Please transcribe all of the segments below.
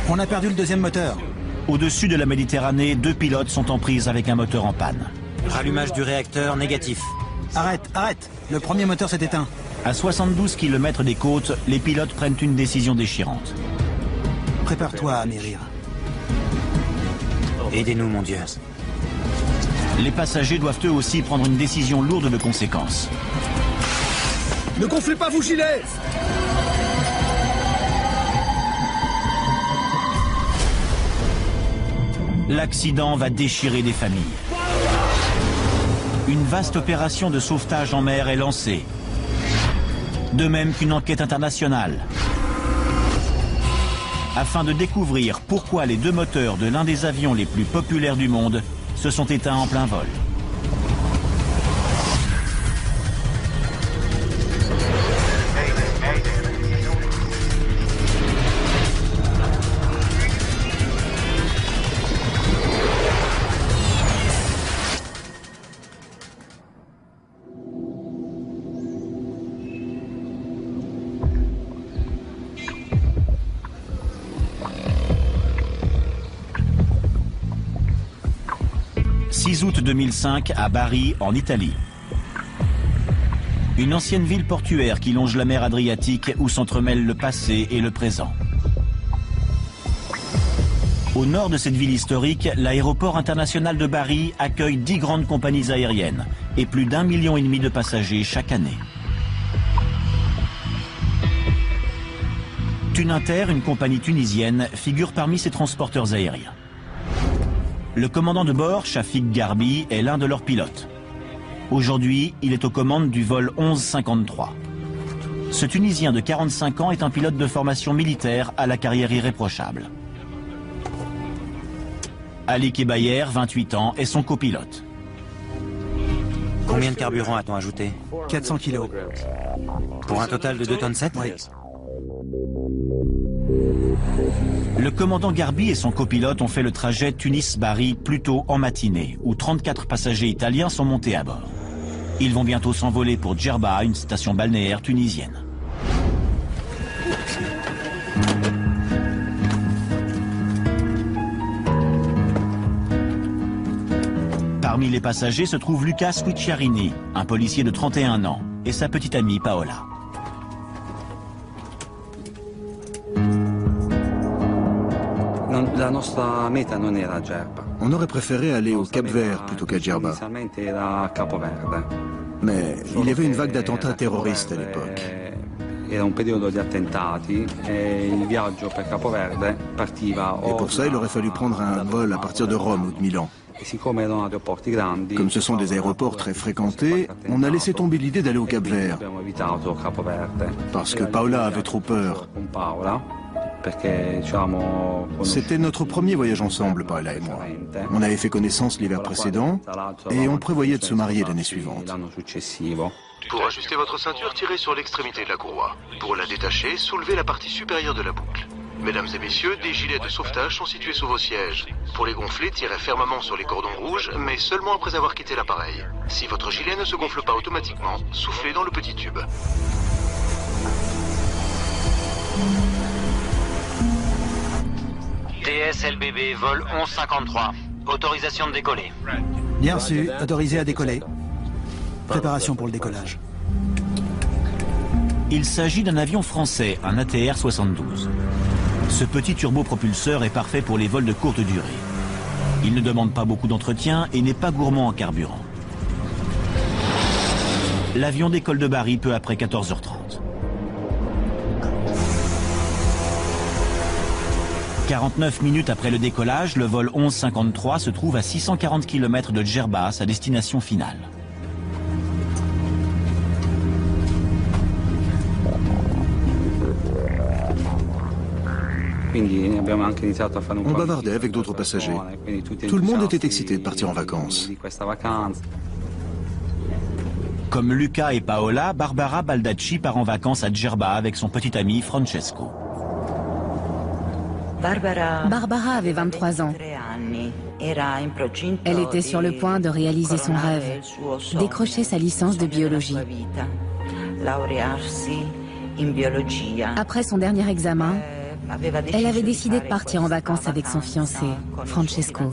On a perdu le deuxième moteur. Au-dessus de la Méditerranée, 2 pilotes sont en prise avec un moteur en panne. Rallumage du réacteur négatif. Arrête, arrête. Le premier moteur s'est éteint. À 72 km des côtes, les pilotes prennent une décision déchirante. Prépare-toi à mérir. Aidez-nous, mon Dieu. Les passagers doivent eux aussi prendre une décision lourde de conséquences. Ne gonflez pas vos gilets! L'accident va déchirer des familles. Une vaste opération de sauvetage en mer est lancée. De même qu'une enquête internationale. Afin de découvrir pourquoi les 2 moteurs de l'un des avions les plus populaires du monde se sont éteints en plein vol. « 6 août 2005 à Bari, en Italie. Une ancienne ville portuaire qui longe la mer Adriatique où s'entremêlent le passé et le présent. Au nord de cette ville historique, l'aéroport international de Bari accueille 10 grandes compagnies aériennes et plus d'1,5 million de passagers chaque année. Tuninter, une compagnie tunisienne, figure parmi ces transporteurs aériens. Le commandant de bord, Shafik Garbi, est l'un de leurs pilotes. Aujourd'hui, il est aux commandes du vol 1153. Ce Tunisien de 45 ans est un pilote de formation militaire à la carrière irréprochable. Ali Kebayer, 28 ans, est son copilote. Combien de carburant a-t-on ajouté? 400 kilos. Pour un total de 2 tonnes 7? Oui. Le commandant Garbi et son copilote ont fait le trajet Tunis-Bari plus tôt en matinée, où 34 passagers italiens sont montés à bord. Ils vont bientôt s'envoler pour Djerba, une station balnéaire tunisienne. Parmi les passagers se trouve Lucas Guicciarini, un policier de 31 ans, et sa petite amie Paola. On aurait préféré aller au Cap-Vert plutôt qu'à Djerba. Mais il y avait une vague d'attentats terroristes à l'époque. Et pour ça, il aurait fallu prendre un vol à partir de Rome ou de Milan. Comme ce sont des aéroports très fréquentés, on a laissé tomber l'idée d'aller au Cap-Vert. Parce que Paola avait trop peur. C'était notre premier voyage ensemble, Paola et moi. On avait fait connaissance l'hiver précédent et on prévoyait de se marier l'année suivante. Pour ajuster votre ceinture, tirez sur l'extrémité de la courroie. Pour la détacher, soulevez la partie supérieure de la boucle. Mesdames et messieurs, des gilets de sauvetage sont situés sous vos sièges. Pour les gonfler, tirez fermement sur les cordons rouges, mais seulement après avoir quitté l'appareil. Si votre gilet ne se gonfle pas automatiquement, soufflez dans le petit tube. TSLBB, vol 1153. Autorisation de décoller. Bien reçu, autorisé à décoller. Préparation pour le décollage. Il s'agit d'un avion français, un ATR-72. Ce petit turbopropulseur est parfait pour les vols de courte durée. Il ne demande pas beaucoup d'entretien et n'est pas gourmand en carburant. L'avion décolle de Bari peu après 14h30. 49 minutes après le décollage, le vol 1153 se trouve à 640 km de Djerba, sa destination finale. On bavardait avec d'autres passagers. Tout le monde était excité de partir en vacances. Comme Luca et Paola, Barbara Baldacci part en vacances à Djerba avec son petit ami Francesco. Barbara avait 23 ans. Elle était sur le point de réaliser son rêve, décrocher sa licence de biologie. Après son dernier examen, Elle avait décidé de partir en vacances avec son fiancé, Francesco.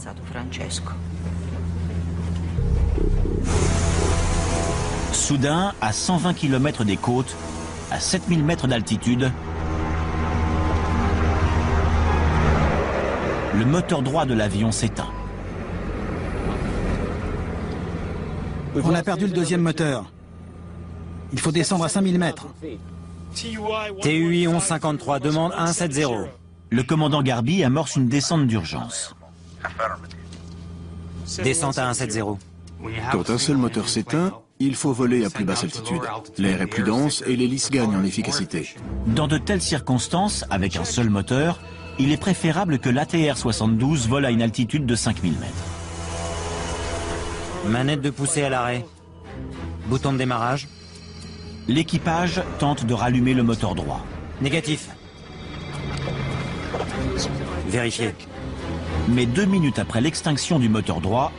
Soudain, à 120 km des côtes, à 7000 mètres d'altitude, le moteur droit de l'avion s'éteint. On a perdu le deuxième moteur. Il faut descendre à 5000 mètres. TUI 1153, demande 170. Le commandant Garby amorce une descente d'urgence. Descente à 170. Quand un seul moteur s'éteint, il faut voler à plus basse altitude. L'air est plus dense et l'hélice gagne en efficacité. Dans de telles circonstances, avec un seul moteur, il est préférable que l'ATR-72 vole à une altitude de 5000 mètres. Manette de poussée à l'arrêt. Bouton de démarrage. L'équipage tente de rallumer le moteur droit. Négatif. Vérifié. Mais 2 minutes après l'extinction du moteur droit,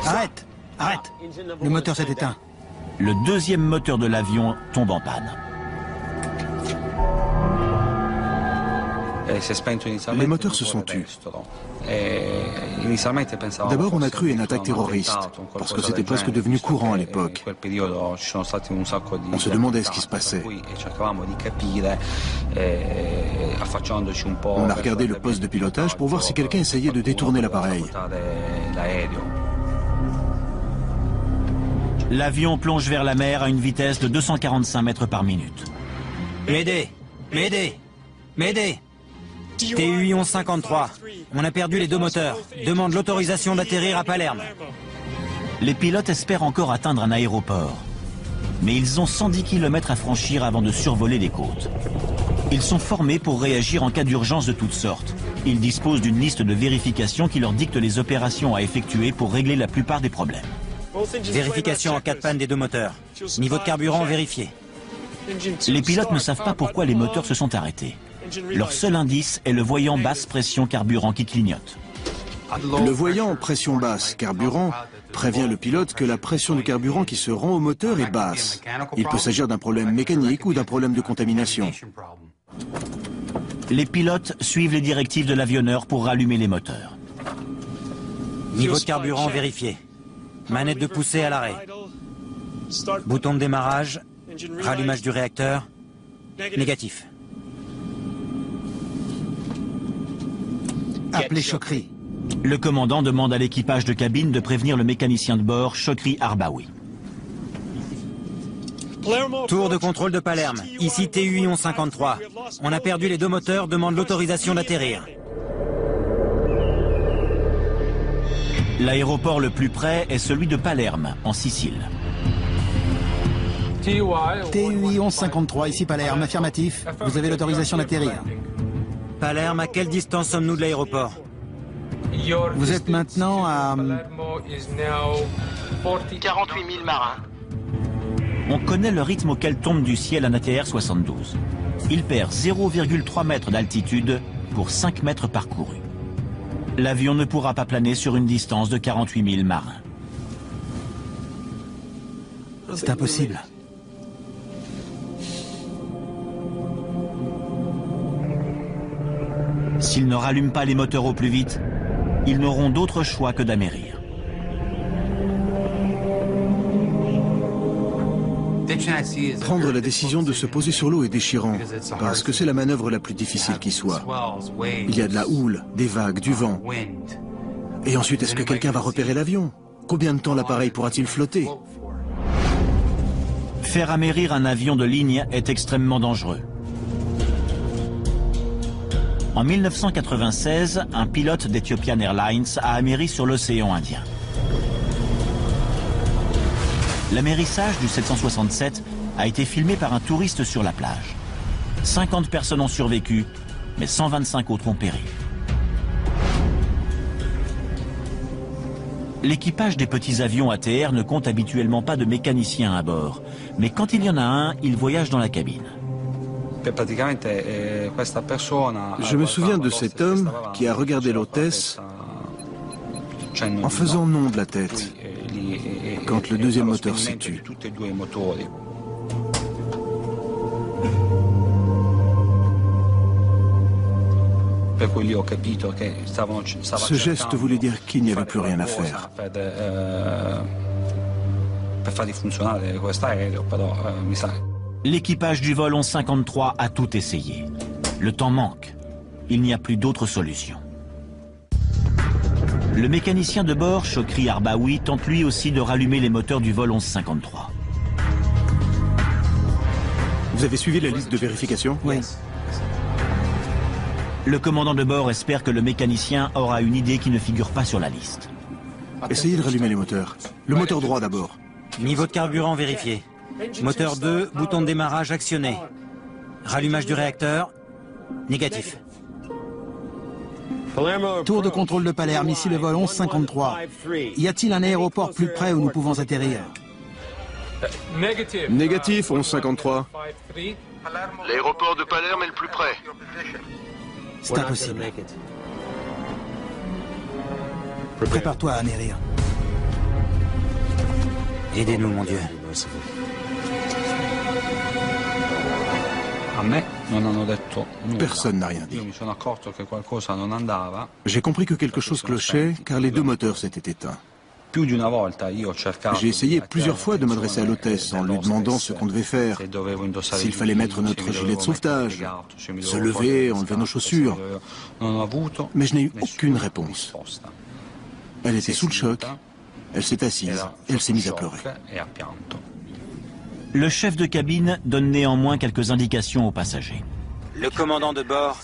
Arrête! Arrête! Le moteur s'est éteint. le deuxième moteur de l'avion tombe en panne. Les moteurs se sont tus. D'abord, on a cru à une attaque terroriste, parce que c'était presque devenu courant à l'époque. On se demandait ce qui se passait. On a regardé le poste de pilotage pour voir si quelqu'un essayait de détourner l'appareil. L'avion plonge vers la mer à une vitesse de 245 mètres par minute. M'aider! M'aider! M'aider! TUI 1153, on a perdu les deux moteurs. Demande l'autorisation d'atterrir à Palerme. Les pilotes espèrent encore atteindre un aéroport. Mais ils ont 110 km à franchir avant de survoler les côtes. Ils sont formés pour réagir en cas d'urgence de toutes sortes. Ils disposent d'une liste de vérification qui leur dicte les opérations à effectuer pour régler la plupart des problèmes. Vérification en cas de panne des deux moteurs. Niveau de carburant vérifié. Les pilotes ne savent pas pourquoi les moteurs se sont arrêtés. Leur seul indice est le voyant basse pression carburant qui clignote. Le voyant pression basse carburant prévient le pilote que la pression du carburant qui se rend au moteur est basse. Il peut s'agir d'un problème mécanique ou d'un problème de contamination. Les pilotes suivent les directives de l'avionneur pour rallumer les moteurs. Niveau de carburant vérifié. Manette de poussée à l'arrêt. Bouton de démarrage. Rallumage du réacteur. Négatif. Appelez Chokri. Le commandant demande à l'équipage de cabine de prévenir le mécanicien de bord, Chokri Arbaoui. Tour de contrôle de Palerme. Ici TUI 1153. On a perdu les deux moteurs, demande l'autorisation d'atterrir. L'aéroport le plus près est celui de Palerme, en Sicile. TUI 1153, ici Palerme, affirmatif. Vous avez l'autorisation d'atterrir. Palerme, à quelle distance sommes-nous de l'aéroport? Vous êtes maintenant à... 48 000 marins. On connaît le rythme auquel tombe du ciel un ATR-72. Il perd 0,3 mètres d'altitude pour 5 mètres parcourus. L'avion ne pourra pas planer sur une distance de 48 000 marins. C'est impossible. S'ils ne rallument pas les moteurs au plus vite, ils n'auront d'autre choix que d'amérir. Prendre la décision de se poser sur l'eau est déchirant, parce que c'est la manœuvre la plus difficile qui soit. Il y a de la houle, des vagues, du vent. Et ensuite, est-ce que quelqu'un va repérer l'avion? Combien de temps l'appareil pourra-t-il flotter? Faire amérir un avion de ligne est extrêmement dangereux. En 1996, un pilote d'Ethiopian Airlines a améri sur l'océan Indien. L'amérissage du 767 a été filmé par un touriste sur la plage. 50 personnes ont survécu, mais 125 autres ont péri. L'équipage des petits avions ATR ne compte habituellement pas de mécaniciens à bord, mais quand il y en a un, il voyage dans la cabine. Je me souviens de cet homme qui a regardé l'hôtesse en faisant non de la tête quand le deuxième moteur s'est tu. Ce geste voulait dire qu'il n'y avait plus rien à faire. L'équipage du vol 1153 a tout essayé. Le temps manque. Il n'y a plus d'autre solution. Le mécanicien de bord, Chokri Arbaoui, tente lui aussi de rallumer les moteurs du vol 1153. Vous avez suivi la liste de vérification? Oui. Le commandant de bord espère que le mécanicien aura une idée qui ne figure pas sur la liste. Essayez de rallumer les moteurs. Le moteur droit d'abord. Niveau de carburant vérifié. Moteur 2, bouton de démarrage actionné. Rallumage du réacteur, négatif. Tour de contrôle de Palerme, ici le vol 1153. Y a-t-il un aéroport plus près où nous pouvons atterrir? Négatif, 1153. L'aéroport de Palerme est le plus près. C'est impossible. Prépare-toi à anérir. Aidez-nous, mon Dieu. Personne n'a rien dit. J'ai compris que quelque chose clochait car les deux moteurs s'étaient éteints. J'ai essayé plusieurs fois de m'adresser à l'hôtesse en lui demandant ce qu'on devait faire, s'il fallait mettre notre gilet de sauvetage, se lever, enlever nos chaussures. Mais je n'ai eu aucune réponse. Elle était sous le choc, elle s'est assise, elle s'est mise à pleurer. Le chef de cabine donne néanmoins quelques indications aux passagers. Le commandant de bord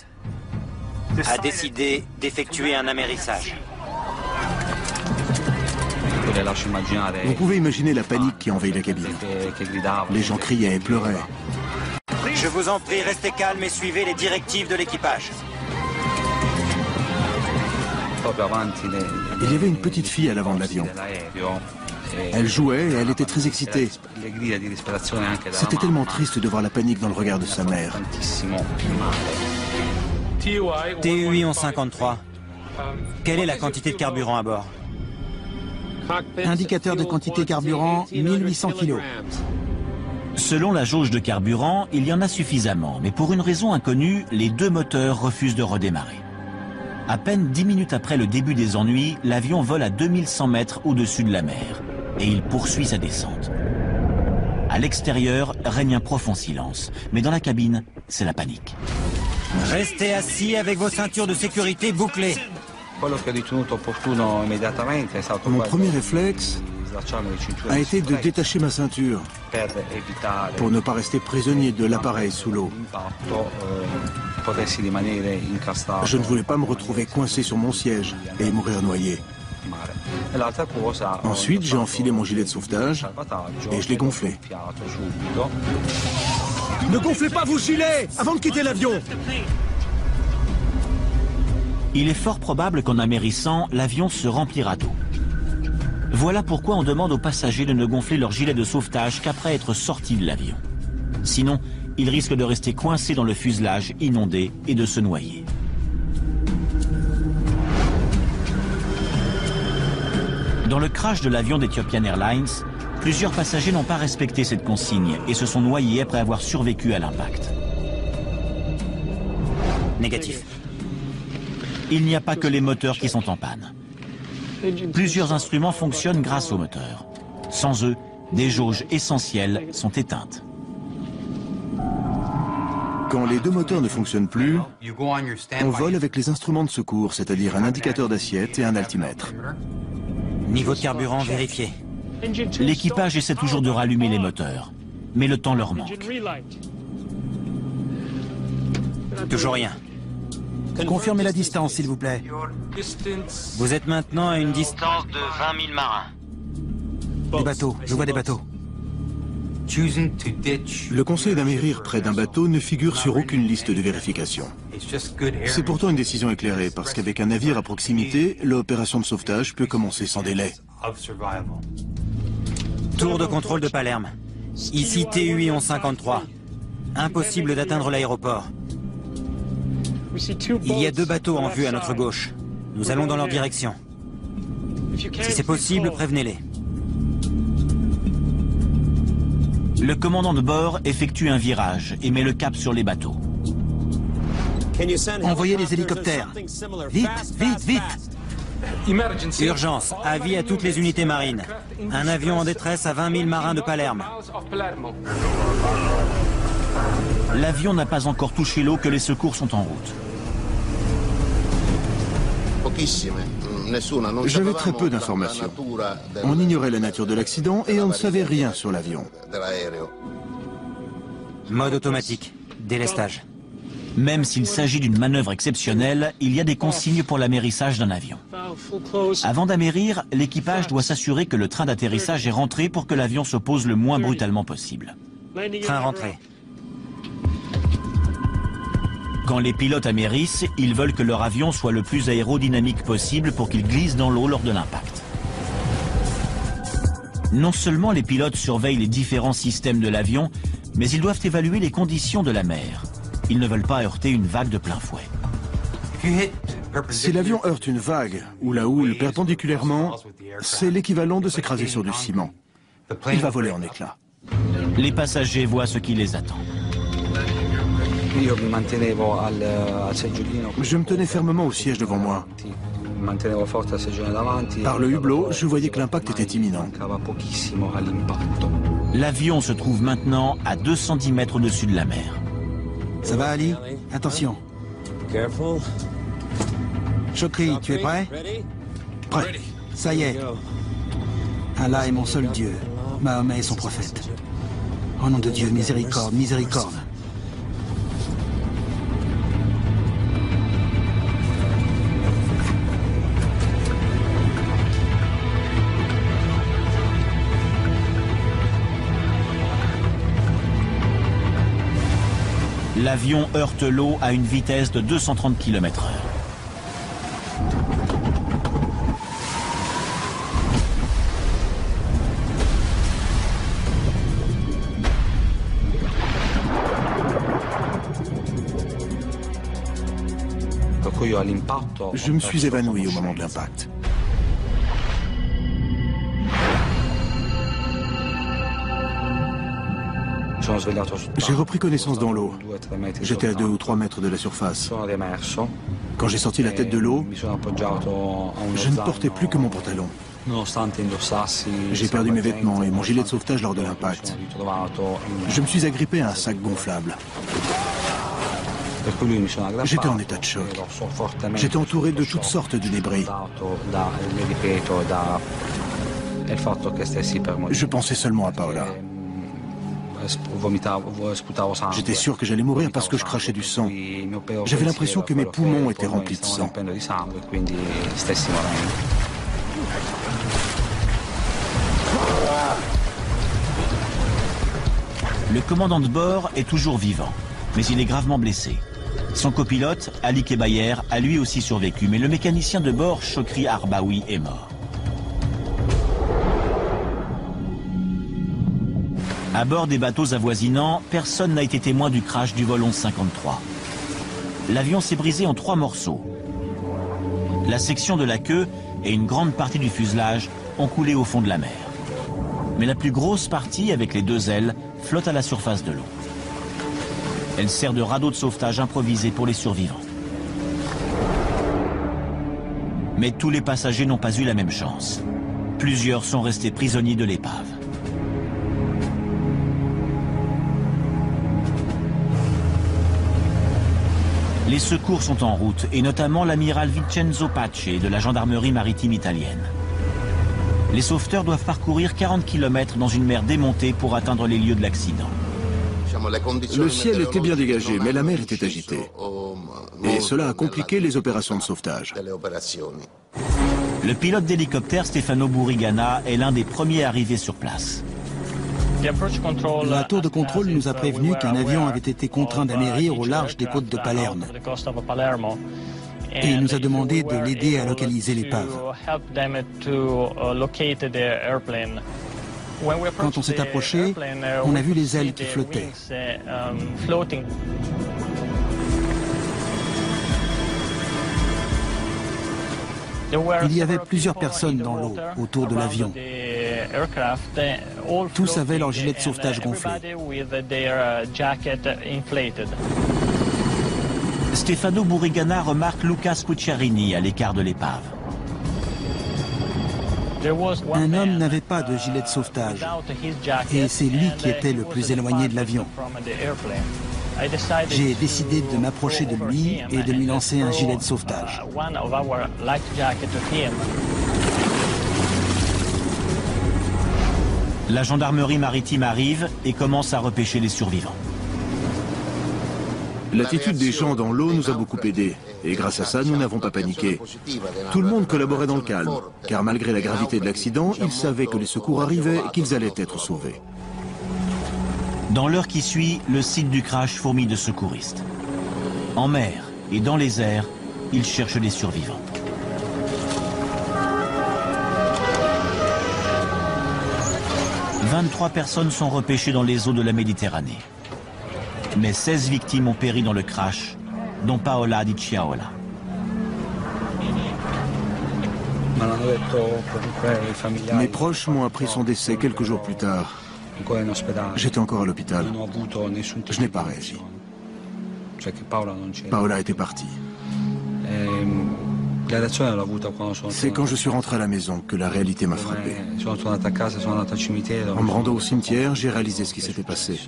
a décidé d'effectuer un amérissage. Vous pouvez imaginer la panique qui envahit la cabine. Les gens criaient et pleuraient. Je vous en prie, restez calme et suivez les directives de l'équipage. Il y avait une petite fille à l'avant de l'avion. Elle jouait et elle était très excitée. C'était tellement triste de voir la panique dans le regard de sa mère. TUI 1153. Quelle est la quantité de carburant à bord? Indicateur de quantité carburant, 1800 kg. Selon la jauge de carburant, il y en a suffisamment, mais pour une raison inconnue, les deux moteurs refusent de redémarrer. À peine 10 minutes après le début des ennuis, l'avion vole à 2100 mètres au-dessus de la mer, et il poursuit sa descente. À l'extérieur, règne un profond silence, mais dans la cabine, c'est la panique. Restez assis avec vos ceintures de sécurité bouclées. Mon premier réflexe a été de détacher ma ceinture pour ne pas rester prisonnier de l'appareil sous l'eau. Je ne voulais pas me retrouver coincé sur mon siège et mourir noyé. Ensuite, j'ai enfilé mon gilet de sauvetage et je l'ai gonflé. Ne gonflez pas vos gilets avant de quitter l'avion! Il est fort probable qu'en amérissant, l'avion se remplira d'eau. Voilà pourquoi on demande aux passagers de ne gonfler leur gilet de sauvetage qu'après être sortis de l'avion. Sinon, ils risquent de rester coincés dans le fuselage inondé et de se noyer. Dans le crash de l'avion d'Ethiopian Airlines, plusieurs passagers n'ont pas respecté cette consigne et se sont noyés après avoir survécu à l'impact. Négatif. Il n'y a pas que les moteurs qui sont en panne. Plusieurs instruments fonctionnent grâce aux moteurs. Sans eux, des jauges essentielles sont éteintes. Quand les deux moteurs ne fonctionnent plus, on vole avec les instruments de secours, c'est-à-dire un indicateur d'assiette et un altimètre. Niveau de carburant vérifié. L'équipage essaie toujours de rallumer les moteurs, mais le temps leur manque. Toujours rien. Confirmez la distance, s'il vous plaît. Vous êtes maintenant à une distance De 20 000 marins. Des bateaux, je vois des bateaux. Le conseil d'amérir près d'un bateau ne figure sur aucune liste de vérification. C'est pourtant une décision éclairée, parce qu'avec un navire à proximité, l'opération de sauvetage peut commencer sans délai. Tour de contrôle de Palerme. Ici TUI 1153. Impossible d'atteindre l'aéroport. Il y a deux bateaux en vue à notre gauche. Nous allons dans leur direction. Si c'est possible, prévenez-les. Le commandant de bord effectue un virage et met le cap sur les bateaux. Envoyez les hélicoptères. Vite, vite, vite. Urgence, avis à toutes les unités marines. Un avion en détresse à 20 000 marins de Palerme. L'avion n'a pas encore touché l'eau que les secours sont en route. J'avais très peu d'informations. On ignorait la nature de l'accident et on ne savait rien sur l'avion. Mode automatique, délestage. Même s'il s'agit d'une manœuvre exceptionnelle, il y a des consignes pour l'amérissage d'un avion. Avant d'amérir, l'équipage doit s'assurer que le train d'atterrissage est rentré pour que l'avion se pose le moins brutalement possible. Train rentré. Quand les pilotes amérissent, ils veulent que leur avion soit le plus aérodynamique possible pour qu'il glisse dans l'eau lors de l'impact. Non seulement les pilotes surveillent les différents systèmes de l'avion, mais ils doivent évaluer les conditions de la mer. Ils ne veulent pas heurter une vague de plein fouet. Si l'avion heurte une vague ou la houle perpendiculairement, c'est l'équivalent de s'écraser sur du ciment. Il va voler en éclats. Les passagers voient ce qui les attend. Je me tenais fermement au siège devant moi. Par le hublot, je voyais que l'impact était imminent. L'avion se trouve maintenant à 210 mètres au-dessus de la mer. Ça va, Ali? Attention. Chokri, tu es prêt? Prêt. Ça y est. Allah est mon seul Dieu. Mahomet est son prophète. Au nom de Dieu, miséricorde, miséricorde. L'avion heurte l'eau à une vitesse de 230 km/h. Je me suis évanoui au moment de l'impact. J'ai repris connaissance dans l'eau. J'étais à 2 ou 3 mètres de la surface. Quand j'ai sorti la tête de l'eau, je ne portais plus que mon pantalon. J'ai perdu mes vêtements et mon gilet de sauvetage lors de l'impact. Je me suis agrippé à un sac gonflable. J'étais en état de choc. J'étais entouré de toutes sortes de débris. Je pensais seulement à Paola. J'étais sûr que j'allais mourir parce que je crachais du sang. J'avais l'impression que mes poumons étaient remplis de sang. Le commandant de bord est toujours vivant, mais il est gravement blessé. Son copilote, Ali Kebayer, a lui aussi survécu, mais le mécanicien de bord, Chokri Arbaoui, est mort. À bord des bateaux avoisinants, personne n'a été témoin du crash du vol 1153. L'avion s'est brisé en 3 morceaux. La section de la queue et une grande partie du fuselage ont coulé au fond de la mer. Mais la plus grosse partie, avec les 2 ailes, flotte à la surface de l'eau. Elle sert de radeau de sauvetage improvisé pour les survivants. Mais tous les passagers n'ont pas eu la même chance. Plusieurs sont restés prisonniers de l'épave. Les secours sont en route, et notamment l'amiral Vincenzo Pace de la gendarmerie maritime italienne. Les sauveteurs doivent parcourir 40 km dans une mer démontée pour atteindre les lieux de l'accident. Le ciel était bien dégagé, mais la mer était agitée. Et cela a compliqué les opérations de sauvetage. Le pilote d'hélicoptère Stefano Burigana est l'un des premiers arrivés sur place. La tour de contrôle nous a prévenu qu'un avion avait été contraint d'amérir au large des côtes de Palerme. Et il nous a demandé de l'aider à localiser l'épave. Quand on s'est approché, on a vu les ailes qui flottaient. Il y avait plusieurs personnes dans l'eau, autour de l'avion. Tous avaient leur gilet de sauvetage gonflé. Stefano Burrigana remarque Luca Scucciarini à l'écart de l'épave. Un homme n'avait pas de gilet de sauvetage et c'est lui qui était le plus éloigné de l'avion. J'ai décidé de m'approcher de lui et de lui lancer un gilet de sauvetage. La gendarmerie maritime arrive et commence à repêcher les survivants. L'attitude des gens dans l'eau nous a beaucoup aidés. Et grâce à ça, nous n'avons pas paniqué. Tout le monde collaborait dans le calme, car malgré la gravité de l'accident, ils savaient que les secours arrivaient et qu'ils allaient être sauvés. Dans l'heure qui suit, le site du crash fourmille de secouristes. En mer et dans les airs, ils cherchent les survivants. « 23 personnes sont repêchées dans les eaux de la Méditerranée. Mais 16 victimes ont péri dans le crash, dont Paola Di Ciaola. Mes proches m'ont appris son décès quelques jours plus tard. J'étais encore à l'hôpital. Je n'ai pas réagi. Paola était partie. C'est quand je suis rentré à la maison que la réalité m'a frappé. En me rendant au cimetière, j'ai réalisé ce qui s'était passé.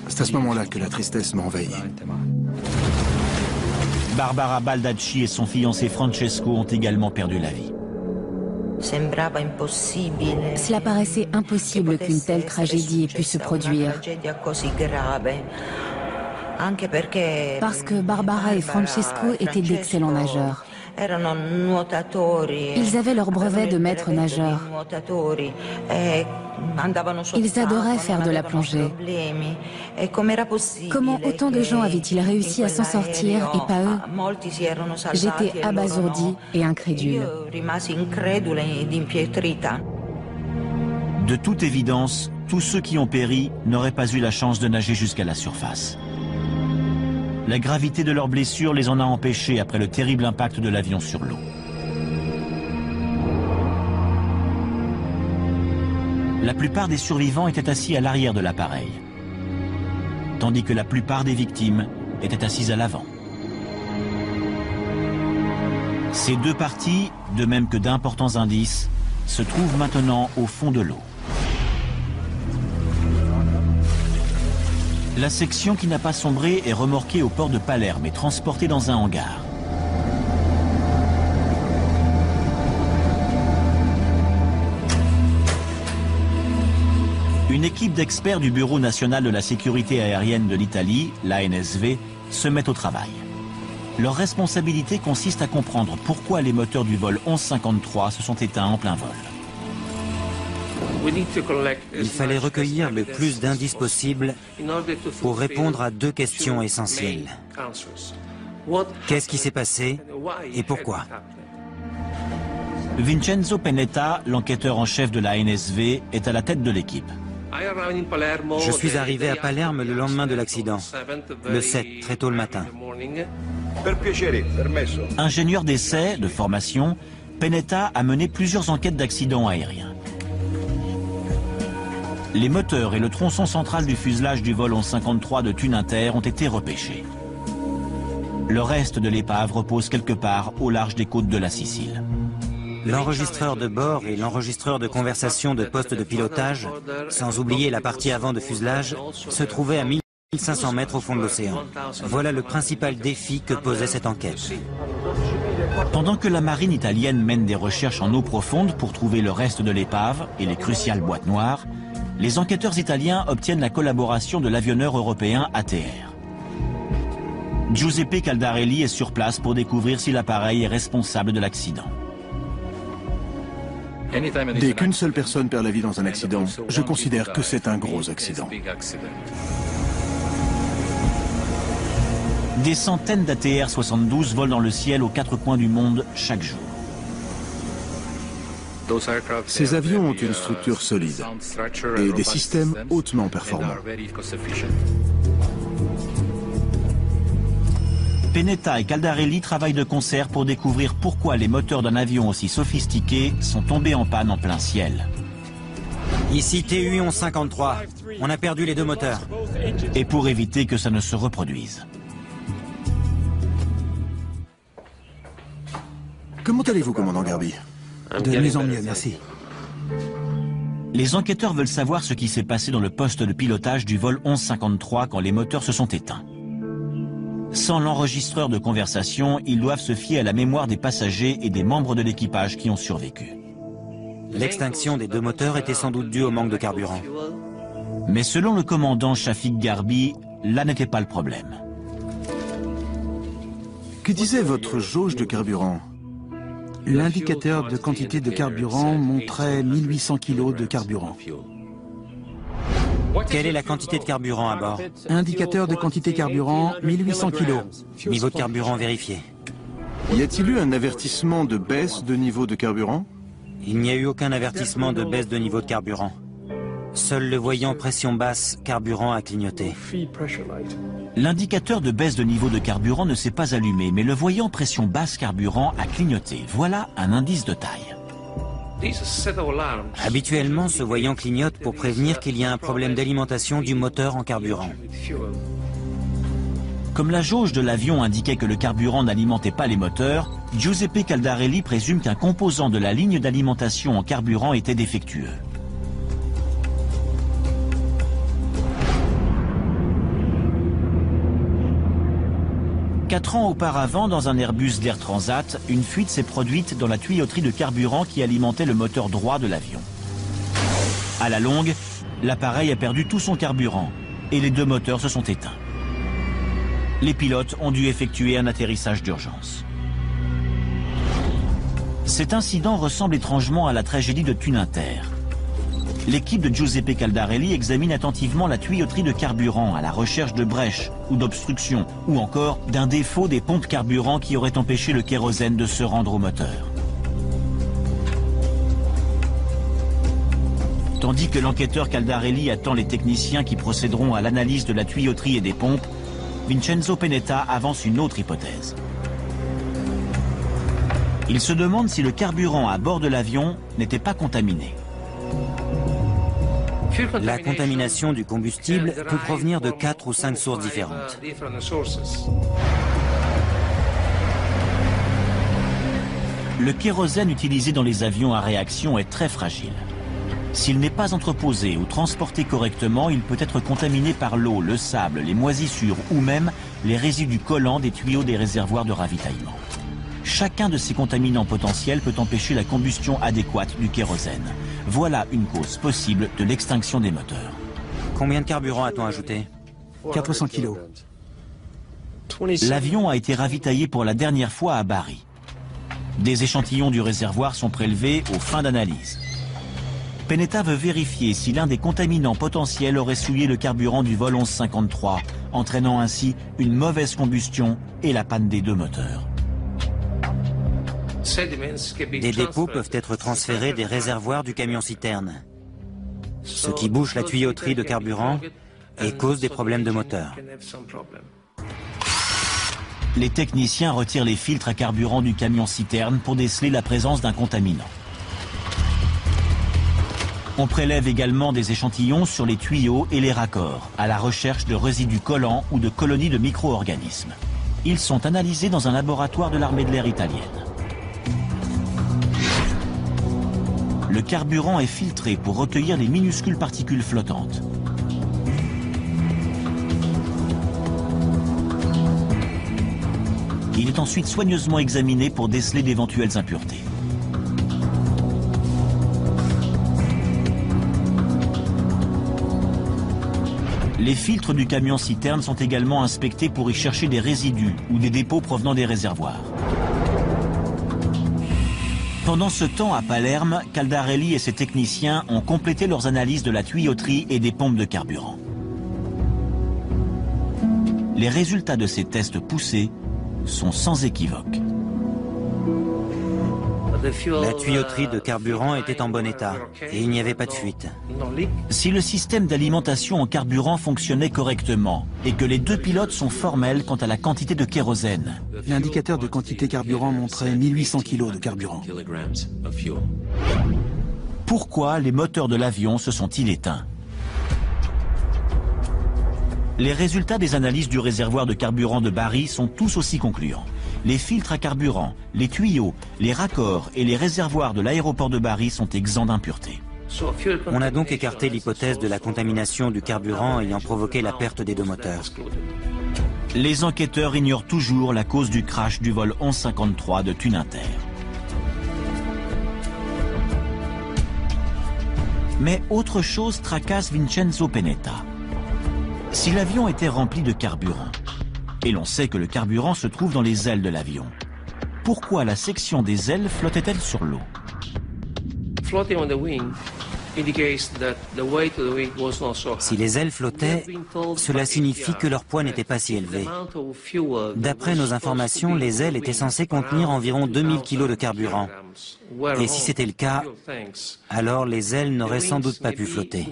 C'est à ce moment-là que la tristesse m'a envahi. Barbara Baldacci et son fiancé Francesco ont également perdu la vie. Cela paraissait impossible qu'une telle tragédie ait pu se produire. Parce que Barbara et Francesco étaient d'excellents nageurs. Ils avaient leur brevet de maître nageur. Ils adoraient faire de la plongée. Comment autant de gens avaient-ils réussi à s'en sortir et pas eux? J'étais abasourdie et incrédule. De toute évidence, tous ceux qui ont péri n'auraient pas eu la chance de nager jusqu'à la surface. La gravité de leurs blessures les en a empêchés après le terrible impact de l'avion sur l'eau. La plupart des survivants étaient assis à l'arrière de l'appareil, tandis que la plupart des victimes étaient assises à l'avant. Ces deux parties, de même que d'importants indices, se trouvent maintenant au fond de l'eau. La section qui n'a pas sombré est remorquée au port de Palerme et transportée dans un hangar. Une équipe d'experts du Bureau national de la sécurité aérienne de l'Italie, l'ANSV, se met au travail. Leur responsabilité consiste à comprendre pourquoi les moteurs du vol 1153 se sont éteints en plein vol. Il fallait recueillir le plus d'indices possible pour répondre à deux questions essentielles. Qu'est-ce qui s'est passé et pourquoi? Vincenzo Pennetta, l'enquêteur en chef de la ANSV, est à la tête de l'équipe. Je suis arrivé à Palerme le lendemain de l'accident, le 7, très tôt le matin. Ingénieur d'essai, de formation, Pennetta a mené plusieurs enquêtes d'accidents aériens. Les moteurs et le tronçon central du fuselage du vol 1153 de Thun-Inter ont été repêchés. Le reste de l'épave repose quelque part au large des côtes de la Sicile. L'enregistreur de bord et l'enregistreur de conversation de poste de pilotage, sans oublier la partie avant de fuselage, se trouvaient à 1500 mètres au fond de l'océan. Voilà le principal défi que posait cette enquête. Pendant que la marine italienne mène des recherches en eau profonde pour trouver le reste de l'épave et les cruciales boîtes noires, les enquêteurs italiens obtiennent la collaboration de l'avionneur européen ATR. Giuseppe Caldarelli est sur place pour découvrir si l'appareil est responsable de l'accident. Dès qu'une seule personne perd la vie dans un accident, je considère que c'est un gros accident. Des centaines d'ATR-72 volent dans le ciel aux quatre coins du monde chaque jour. Ces avions ont une structure solide et des systèmes hautement performants. Pennetta et Caldarelli travaillent de concert pour découvrir pourquoi les moteurs d'un avion aussi sophistiqué sont tombés en panne en plein ciel. Ici TU 1153, on a perdu les deux moteurs. Et pour éviter que ça ne se reproduise. Comment allez-vous, commandant Garby? De mieux en mieux, merci. Les enquêteurs veulent savoir ce qui s'est passé dans le poste de pilotage du vol 1153 quand les moteurs se sont éteints. Sans l'enregistreur de conversation, ils doivent se fier à la mémoire des passagers et des membres de l'équipage qui ont survécu. L'extinction des 2 moteurs était sans doute due au manque de carburant. Mais selon le commandant Shafik Garby, là n'était pas le problème. Que disait votre jauge de carburant? L'indicateur de quantité de carburant montrait 1800 kg de carburant. Quelle est la quantité de carburant à bord? Indicateur de quantité carburant, 1800 kg. Niveau de carburant vérifié. Y a-t-il eu un avertissement de baisse de niveau de carburant? Il n'y a eu aucun avertissement de baisse de niveau de carburant. Seul le voyant pression basse carburant a clignoté. L'indicateur de baisse de niveau de carburant ne s'est pas allumé, mais le voyant pression basse carburant a clignoté. Voilà un indice de taille. Habituellement, ce voyant clignote pour prévenir qu'il y a un problème d'alimentation du moteur en carburant. Comme la jauge de l'avion indiquait que le carburant n'alimentait pas les moteurs, Giuseppe Caldarelli présume qu'un composant de la ligne d'alimentation en carburant était défectueux. Quatre ans auparavant, dans un Airbus d'Air Transat, une fuite s'est produite dans la tuyauterie de carburant qui alimentait le moteur droit de l'avion. À la longue, l'appareil a perdu tout son carburant et les 2 moteurs se sont éteints. Les pilotes ont dû effectuer un atterrissage d'urgence. Cet incident ressemble étrangement à la tragédie de Tuninter. L'équipe de Giuseppe Caldarelli examine attentivement la tuyauterie de carburant à la recherche de brèches ou d'obstructions, ou encore d'un défaut des pompes carburant qui aurait empêché le kérosène de se rendre au moteur. Tandis que l'enquêteur Caldarelli attend les techniciens qui procéderont à l'analyse de la tuyauterie et des pompes, Vincenzo Pennetta avance une autre hypothèse. Il se demande si le carburant à bord de l'avion n'était pas contaminé. La contamination du combustible peut provenir de 4 ou 5 sources différentes. Le kérosène utilisé dans les avions à réaction est très fragile. S'il n'est pas entreposé ou transporté correctement, il peut être contaminé par l'eau, le sable, les moisissures ou même les résidus collants des tuyaux des réservoirs de ravitaillement. Chacun de ces contaminants potentiels peut empêcher la combustion adéquate du kérosène. Voilà une cause possible de l'extinction des moteurs. Combien de carburant a-t-on ajouté? 400 kg. L'avion a été ravitaillé pour la dernière fois à Bari. Des échantillons du réservoir sont prélevés aux fins d'analyse. Pennetta veut vérifier si l'un des contaminants potentiels aurait souillé le carburant du vol 1153, entraînant ainsi une mauvaise combustion et la panne des 2 moteurs. Des dépôts peuvent être transférés des réservoirs du camion-citerne, ce qui bouche la tuyauterie de carburant et cause des problèmes de moteur. Les techniciens retirent les filtres à carburant du camion-citerne pour déceler la présence d'un contaminant. On prélève également des échantillons sur les tuyaux et les raccords, à la recherche de résidus collants ou de colonies de micro-organismes. Ils sont analysés dans un laboratoire de l'armée de l'air italienne. Le carburant est filtré pour recueillir les minuscules particules flottantes. Il est ensuite soigneusement examiné pour déceler d'éventuelles impuretés. Les filtres du camion-citerne sont également inspectés pour y chercher des résidus ou des dépôts provenant des réservoirs. Pendant ce temps, à Palerme, Caldarelli et ses techniciens ont complété leurs analyses de la tuyauterie et des pompes de carburant. Les résultats de ces tests poussés sont sans équivoque. La tuyauterie de carburant était en bon état et il n'y avait pas de fuite. Si le système d'alimentation en carburant fonctionnait correctement et que les 2 pilotes sont formels quant à la quantité de kérosène, l'indicateur de quantité carburant montrait 1800 kg de carburant. Pourquoi les moteurs de l'avion se sont-ils éteints? Les résultats des analyses du réservoir de carburant de Bari sont tous aussi concluants. les filtres à carburant, les tuyaux, les raccords et les réservoirs de l'aéroport de Bari sont exempts d'impuretés. On a donc écarté l'hypothèse de la contamination du carburant ayant provoqué la perte des deux moteurs. Les enquêteurs ignorent toujours la cause du crash du vol 1153 de Tuninter. Mais autre chose tracasse Vincenzo Pennetta. Si l'avion était rempli de carburant, et l'on sait que le carburant se trouve dans les ailes de l'avion, pourquoi la section des ailes flottait-elle sur l'eau? Si les ailes flottaient, cela signifie que leur poids n'était pas si élevé. D'après nos informations, les ailes étaient censées contenir environ 2000 kg de carburant. Et si c'était le cas, alors les ailes n'auraient sans doute pas pu flotter.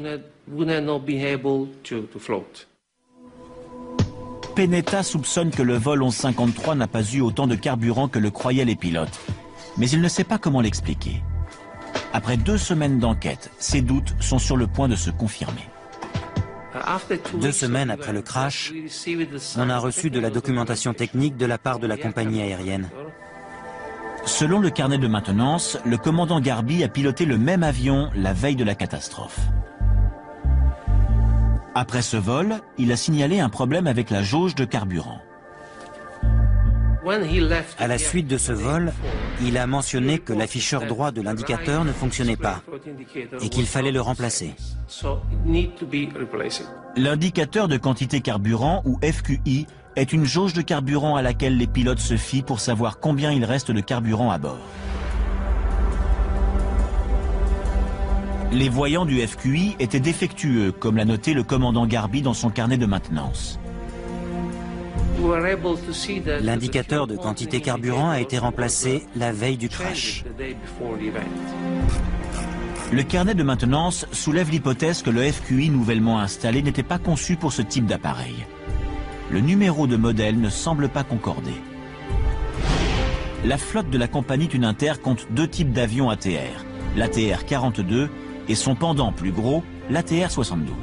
Pennetta soupçonne que le vol 1153 n'a pas eu autant de carburant que le croyaient les pilotes. Mais il ne sait pas comment l'expliquer. Après 2 semaines d'enquête, ses doutes sont sur le point de se confirmer. 2 semaines après le crash, on a reçu de la documentation technique de la part de la compagnie aérienne. Selon le carnet de maintenance, le commandant Garbi a piloté le même avion la veille de la catastrophe. Après ce vol, il a signalé un problème avec la jauge de carburant. À la suite de ce vol, il a mentionné que l'afficheur droit de l'indicateur ne fonctionnait pas et qu'il fallait le remplacer. L'indicateur de quantité carburant, ou FQI, est une jauge de carburant à laquelle les pilotes se fient pour savoir combien il reste de carburant à bord. Les voyants du FQI étaient défectueux, comme l'a noté le commandant Garbi dans son carnet de maintenance. L'indicateur de quantité carburant a été remplacé la veille du crash. Le carnet de maintenance soulève l'hypothèse que le FQI nouvellement installé n'était pas conçu pour ce type d'appareil. Le numéro de modèle ne semble pas concorder. La flotte de la compagnie Tuninter compte 2 types d'avions ATR, l'ATR 42 et son pendant plus gros, l'ATR 72.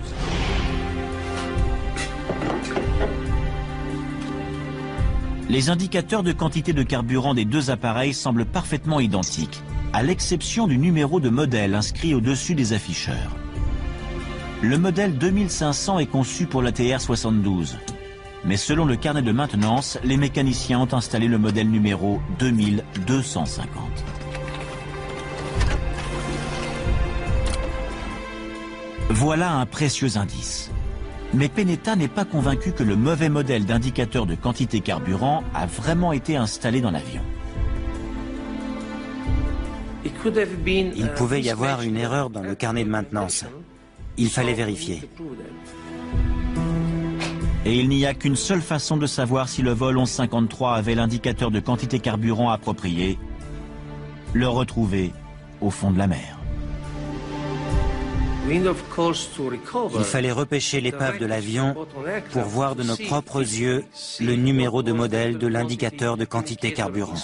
Les indicateurs de quantité de carburant des 2 appareils semblent parfaitement identiques, à l'exception du numéro de modèle inscrit au-dessus des afficheurs. Le modèle 2500 est conçu pour l'ATR 72, mais selon le carnet de maintenance, les mécaniciens ont installé le modèle numéro 2250. Voilà un précieux indice. Mais Pennetta n'est pas convaincu que le mauvais modèle d'indicateur de quantité carburant a vraiment été installé dans l'avion. Il pouvait y avoir une erreur dans le carnet de maintenance. Il fallait vérifier. Et il n'y a qu'une seule façon de savoir si le vol 1153 avait l'indicateur de quantité carburant approprié, le retrouver au fond de la mer. Il fallait repêcher l'épave de l'avion pour voir de nos propres yeux le numéro de modèle de l'indicateur de quantité carburant.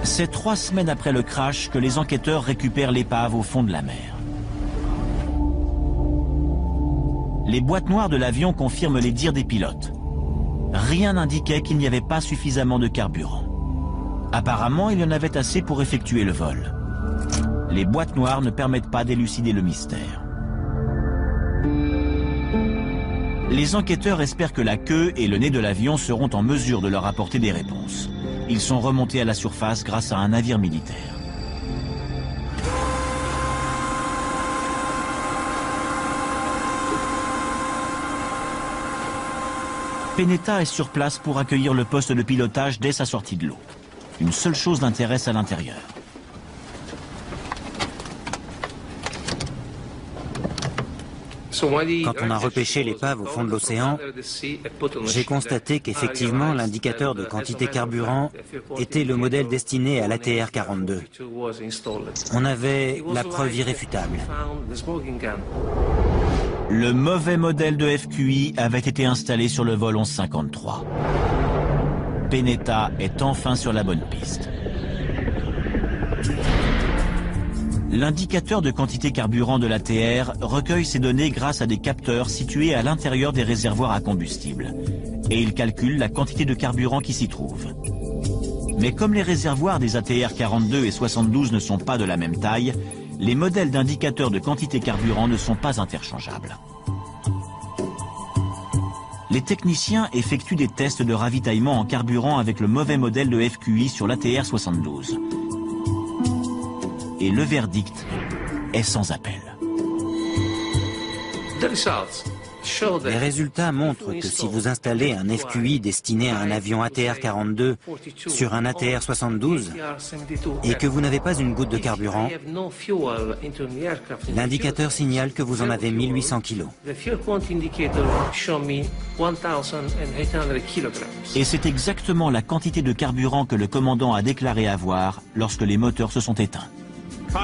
C'est 3 semaines après le crash que les enquêteurs récupèrent l'épave au fond de la mer. Les boîtes noires de l'avion confirment les dires des pilotes. Rien n'indiquait qu'il n'y avait pas suffisamment de carburant. Apparemment, il y en avait assez pour effectuer le vol. Les boîtes noires ne permettent pas d'élucider le mystère. Les enquêteurs espèrent que la queue et le nez de l'avion seront en mesure de leur apporter des réponses. Ils sont remontés à la surface grâce à un navire militaire. Pennetta est sur place pour accueillir le poste de pilotage dès sa sortie de l'eau. Une seule chose l'intéresse à l'intérieur. Quand on a repêché l'épave au fond de l'océan, j'ai constaté qu'effectivement l'indicateur de quantité carburant était le modèle destiné à l'ATR 42. On avait la preuve irréfutable. Le mauvais modèle de FQI avait été installé sur le vol 1153. Pennetta est enfin sur la bonne piste. L'indicateur de quantité carburant de l'ATR recueille ces données grâce à des capteurs situés à l'intérieur des réservoirs à combustible. Et il calcule la quantité de carburant qui s'y trouve. Mais comme les réservoirs des ATR 42 et 72 ne sont pas de la même taille, les modèles d'indicateurs de quantité carburant ne sont pas interchangeables. Les techniciens effectuent des tests de ravitaillement en carburant avec le mauvais modèle de FQI sur l'ATR 72. Et le verdict est sans appel. Les résultats montrent que si vous installez un FQI destiné à un avion ATR-42 sur un ATR-72 et que vous n'avez pas une goutte de carburant, l'indicateur signale que vous en avez 1800 kg. Et c'est exactement la quantité de carburant que le commandant a déclaré avoir lorsque les moteurs se sont éteints.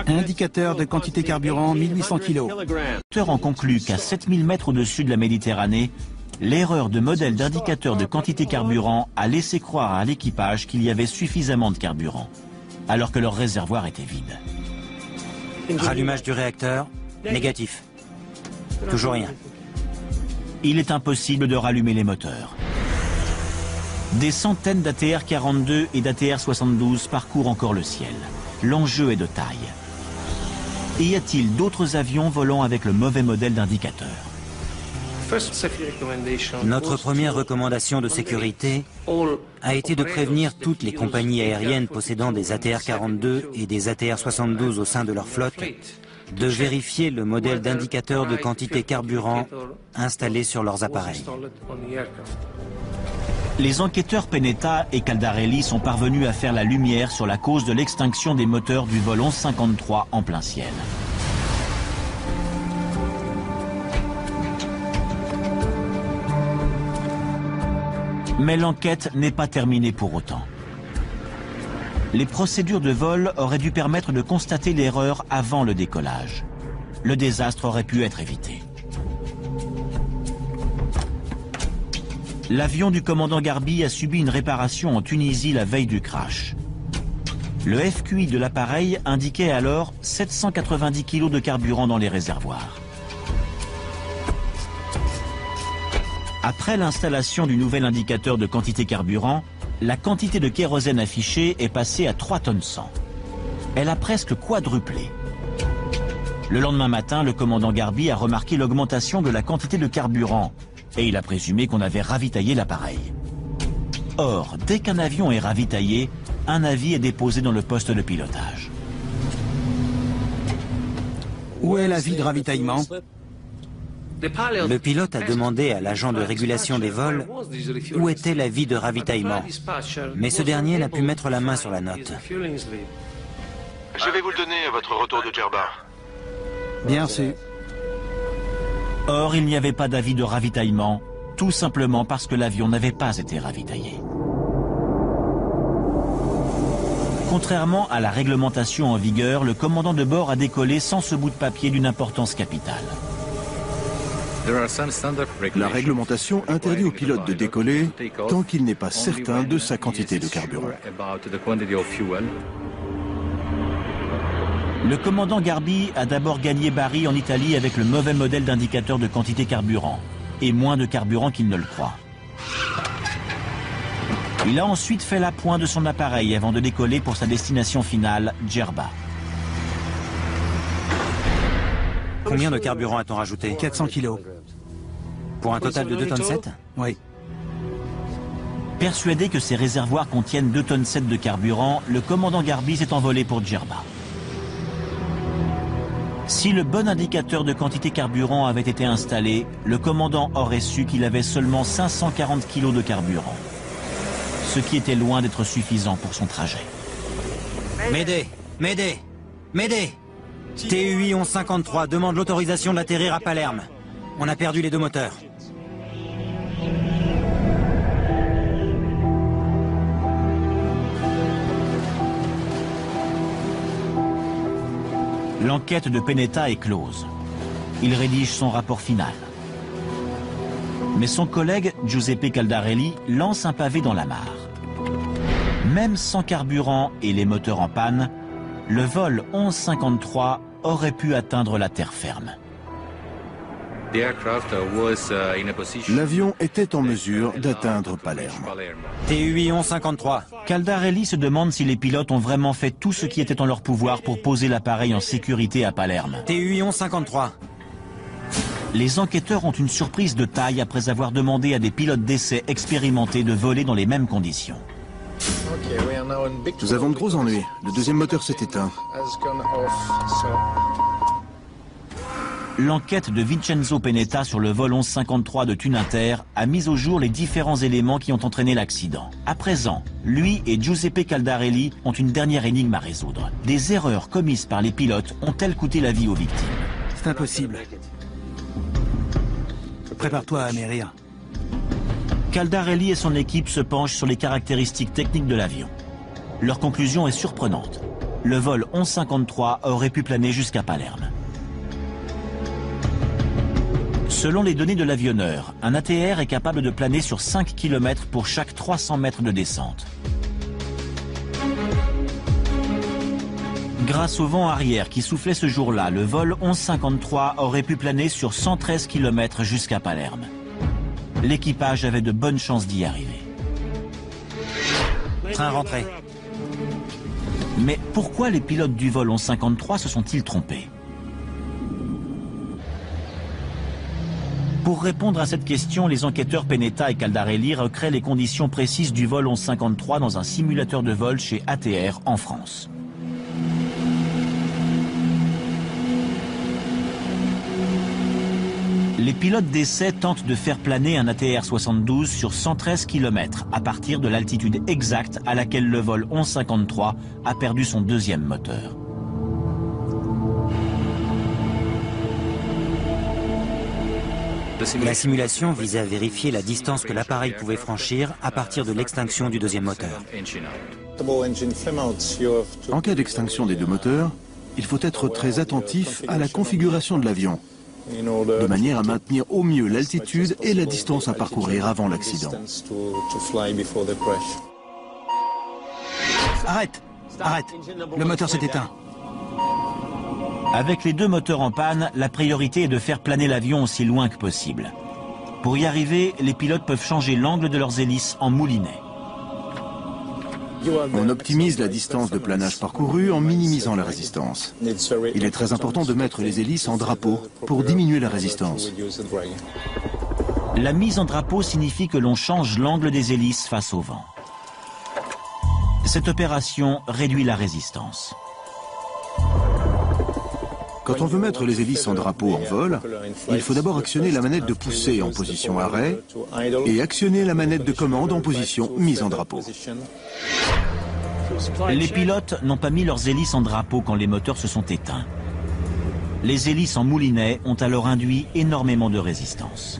Indicateur de quantité carburant, 1800 kg. L'auteur en conclut qu'à 7000 mètres au-dessus de la Méditerranée, l'erreur de modèle d'indicateur de quantité carburant a laissé croire à l'équipage qu'il y avait suffisamment de carburant, alors que leur réservoir était vide. Rallumage du réacteur, négatif. Toujours rien. Il est impossible de rallumer les moteurs. Des centaines d'ATR 42 et d'ATR 72 parcourent encore le ciel. L'enjeu est de taille. Et y a-t-il d'autres avions volant avec le mauvais modèle d'indicateur? Notre première recommandation de sécurité a été de prévenir toutes les compagnies aériennes possédant des ATR-42 et des ATR-72 au sein de leur flotte de vérifier le modèle d'indicateur de quantité carburant installé sur leurs appareils. Les enquêteurs Penetta et Caldarelli sont parvenus à faire la lumière sur la cause de l'extinction des moteurs du vol 1153 en plein ciel. Mais l'enquête n'est pas terminée pour autant. Les procédures de vol auraient dû permettre de constater l'erreur avant le décollage. Le désastre aurait pu être évité. L'avion du commandant Garbi a subi une réparation en Tunisie la veille du crash. Le FQI de l'appareil indiquait alors 790 kg de carburant dans les réservoirs. Après l'installation du nouvel indicateur de quantité carburant, la quantité de kérosène affichée est passée à 3 tonnes 100. Elle a presque quadruplé. Le lendemain matin, le commandant Garbi a remarqué l'augmentation de la quantité de carburant et il a présumé qu'on avait ravitaillé l'appareil. Or, dès qu'un avion est ravitaillé, un avis est déposé dans le poste de pilotage. Où est l'avis de ravitaillement? Le pilote a demandé à l'agent de régulation des vols où était l'avis de ravitaillement, mais ce dernier n'a pu mettre la main sur la note. Je vais vous le donner à votre retour de Djerba. Bien sûr. Or, il n'y avait pas d'avis de ravitaillement, tout simplement parce que l'avion n'avait pas été ravitaillé. Contrairement à la réglementation en vigueur, le commandant de bord a décollé sans ce bout de papier d'une importance capitale. La réglementation interdit au pilote de décoller tant qu'il n'est pas certain de sa quantité de carburant. Le commandant Garbi a d'abord gagné Bari en Italie avec le mauvais modèle d'indicateur de quantité carburant, et moins de carburant qu'il ne le croit. Il a ensuite fait la pointe de son appareil avant de décoller pour sa destination finale, Djerba. Combien de carburant a-t-on rajouté? 400 kilos. Pour un total de 2 tonnes 7? Oui. Persuadé que ces réservoirs contiennent 2 tonnes 7 de carburant, le commandant Garbi s'est envolé pour Djerba. Si le bon indicateur de quantité carburant avait été installé, le commandant aurait su qu'il avait seulement 540 kg de carburant, ce qui était loin d'être suffisant pour son trajet. Mayday! Mayday! Mayday! TUI 1153 demande l'autorisation d'atterrir à Palerme. On a perdu les 2 moteurs. L'enquête de Penetta est close. Il rédige son rapport final. Mais son collègue Giuseppe Caldarelli lance un pavé dans la mare. Même sans carburant et les moteurs en panne, le vol 1153 aurait pu atteindre la terre ferme. L'avion était en mesure d'atteindre Palerme. TUI 1153. Caldarelli se demande si les pilotes ont vraiment fait tout ce qui était en leur pouvoir pour poser l'appareil en sécurité à Palerme. TUI 1153. Les enquêteurs ont une surprise de taille après avoir demandé à des pilotes d'essai expérimentés de voler dans les mêmes conditions. Nous avons de gros ennuis. Le deuxième moteur s'est éteint. L'enquête de Vincenzo Pennetta sur le vol 1153 de Tuninter a mis au jour les différents éléments qui ont entraîné l'accident. À présent, lui et Giuseppe Caldarelli ont une dernière énigme à résoudre. Des erreurs commises par les pilotes ont-elles coûté la vie aux victimes? C'est impossible. Prépare-toi à mérir. Caldarelli et son équipe se penchent sur les caractéristiques techniques de l'avion. Leur conclusion est surprenante. Le vol 1153 aurait pu planer jusqu'à Palerme. Selon les données de l'avionneur, un ATR est capable de planer sur 5 km pour chaque 300 mètres de descente. Grâce au vent arrière qui soufflait ce jour-là, le vol 1153 aurait pu planer sur 113 km jusqu'à Palerme. L'équipage avait de bonnes chances d'y arriver. Train rentré. Mais pourquoi les pilotes du vol 1153 se sont-ils trompés? Pour répondre à cette question, les enquêteurs Pennetta et Caldarelli recréent les conditions précises du vol 1153 dans un simulateur de vol chez ATR en France. Les pilotes d'essai tentent de faire planer un ATR-72 sur 113 km à partir de l'altitude exacte à laquelle le vol 1153 a perdu son deuxième moteur. La simulation visait à vérifier la distance que l'appareil pouvait franchir à partir de l'extinction du deuxième moteur. En cas d'extinction des deux moteurs, il faut être très attentif à la configuration de l'avion, de manière à maintenir au mieux l'altitude et la distance à parcourir avant l'accident. Arrête! Arrête! Le moteur s'est éteint. Avec les deux moteurs en panne, la priorité est de faire planer l'avion aussi loin que possible. Pour y arriver, les pilotes peuvent changer l'angle de leurs hélices en moulinet. On optimise la distance de planage parcourue en minimisant la résistance. Il est très important de mettre les hélices en drapeau pour diminuer la résistance. La mise en drapeau signifie que l'on change l'angle des hélices face au vent. Cette opération réduit la résistance. Quand on veut mettre les hélices en drapeau en vol, il faut d'abord actionner la manette de poussée en position arrêt et actionner la manette de commande en position mise en drapeau. Les pilotes n'ont pas mis leurs hélices en drapeau quand les moteurs se sont éteints. Les hélices en moulinet ont alors induit énormément de résistance.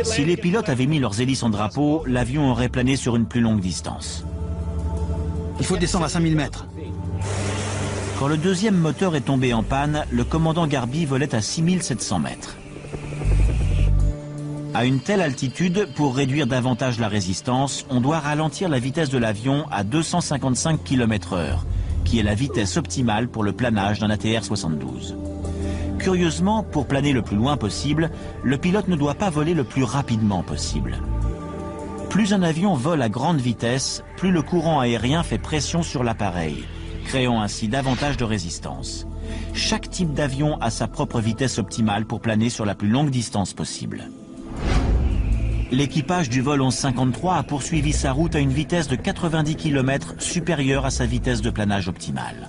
Si les pilotes avaient mis leurs hélices en drapeau, l'avion aurait plané sur une plus longue distance. Il faut descendre à 5000 mètres. Quand le deuxième moteur est tombé en panne, le commandant Garbi volait à 6700 mètres. À une telle altitude, pour réduire davantage la résistance, on doit ralentir la vitesse de l'avion à 255 km/h, qui est la vitesse optimale pour le planage d'un ATR-72. Curieusement, pour planer le plus loin possible, le pilote ne doit pas voler le plus rapidement possible. Plus un avion vole à grande vitesse, plus le courant aérien fait pression sur l'appareil, créant ainsi davantage de résistance. Chaque type d'avion a sa propre vitesse optimale pour planer sur la plus longue distance possible. L'équipage du vol 1153 a poursuivi sa route à une vitesse de 90 km supérieure à sa vitesse de planage optimale.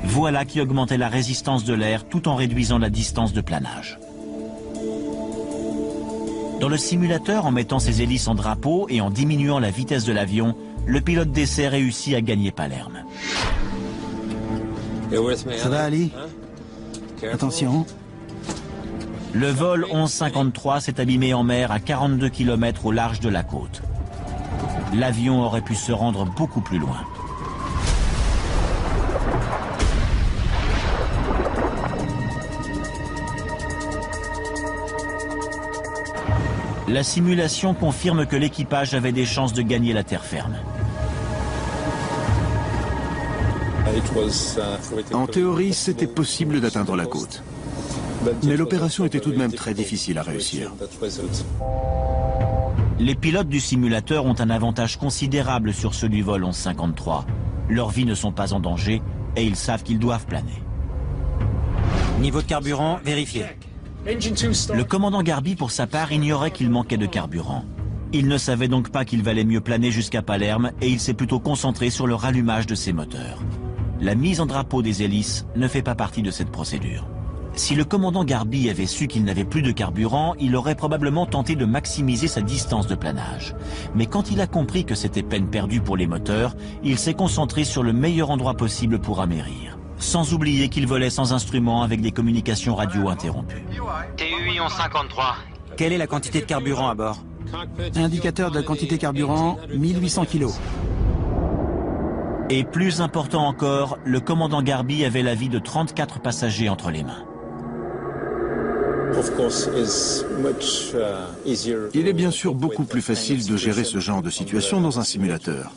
Voilà qui augmentait la résistance de l'air tout en réduisant la distance de planage. Dans le simulateur, en mettant ses hélices en drapeau et en diminuant la vitesse de l'avion, le pilote d'essai réussit à gagner Palerme. Ça va, Ali? Attention. Le vol 1153 s'est abîmé en mer à 42 km au large de la côte. L'avion aurait pu se rendre beaucoup plus loin. La simulation confirme que l'équipage avait des chances de gagner la terre ferme. En théorie, c'était possible d'atteindre la côte. Mais l'opération était tout de même très difficile à réussir. Les pilotes du simulateur ont un avantage considérable sur ceux du vol 1153. Leurs vies ne sont pas en danger et ils savent qu'ils doivent planer. Niveau de carburant, vérifié. Le commandant Garby, pour sa part, ignorait qu'il manquait de carburant. Il ne savait donc pas qu'il valait mieux planer jusqu'à Palerme et il s'est plutôt concentré sur le rallumage de ses moteurs. La mise en drapeau des hélices ne fait pas partie de cette procédure. Si le commandant Garby avait su qu'il n'avait plus de carburant, il aurait probablement tenté de maximiser sa distance de planage. Mais quand il a compris que c'était peine perdue pour les moteurs, il s'est concentré sur le meilleur endroit possible pour amérir. Sans oublier qu'il volait sans instrument avec des communications radio interrompues. TUI 1153. Quelle est la quantité de carburant à bord? Indicateur de quantité carburant, 1800 kg. Et plus important encore, le commandant Garby avait la vie de 34 passagers entre les mains. Il est bien sûr beaucoup plus facile de gérer ce genre de situation dans un simulateur.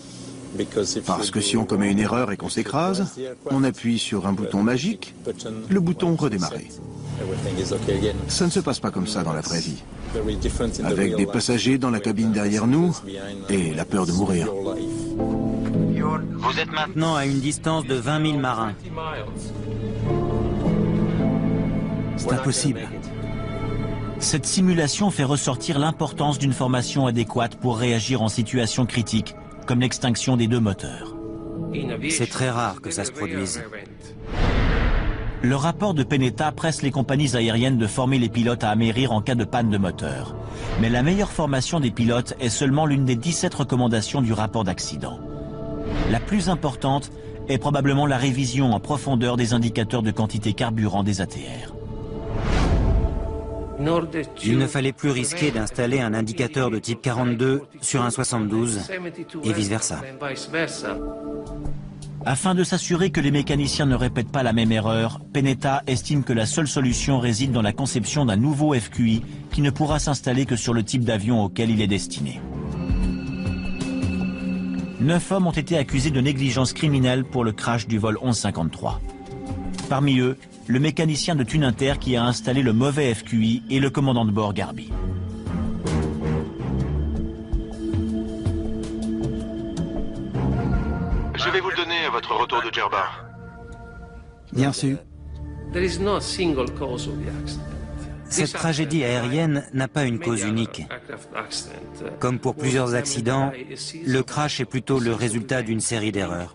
Parce que si on commet une erreur et qu'on s'écrase, on appuie sur un bouton magique, le bouton redémarrer. Ça ne se passe pas comme ça dans la vraie vie. Avec des passagers dans la cabine derrière nous et la peur de mourir. Vous êtes Maintenant à une distance de 20 000 marins. C'est impossible. Cette simulation fait ressortir l'importance d'une formation adéquate pour réagir en situation critique, comme l'extinction des deux moteurs. C'est très rare que ça se produise. Le rapport de Peneta presse les compagnies aériennes de former les pilotes à amérir en cas de panne de moteur. Mais la meilleure formation des pilotes est seulement l'une des 17 recommandations du rapport d'accident. La plus importante est probablement la révision en profondeur des indicateurs de quantité carburant des ATR. Il ne fallait plus risquer d'installer un indicateur de type 42 sur un 72 et vice-versa. Afin de s'assurer que les mécaniciens ne répètent pas la même erreur, Peneta estime que la seule solution réside dans la conception d'un nouveau FQI qui ne pourra s'installer que sur le type d'avion auquel il est destiné. 9 hommes ont été accusés de négligence criminelle pour le crash du vol 1153. Parmi eux, le mécanicien de Tuninter qui a installé le mauvais FQI et le commandant de bord Garby. Je vais vous le donner à votre retour de Djerba. Bien sûr. Cette tragédie aérienne n'a pas une cause unique. Comme pour plusieurs accidents, le crash est plutôt le résultat d'une série d'erreurs.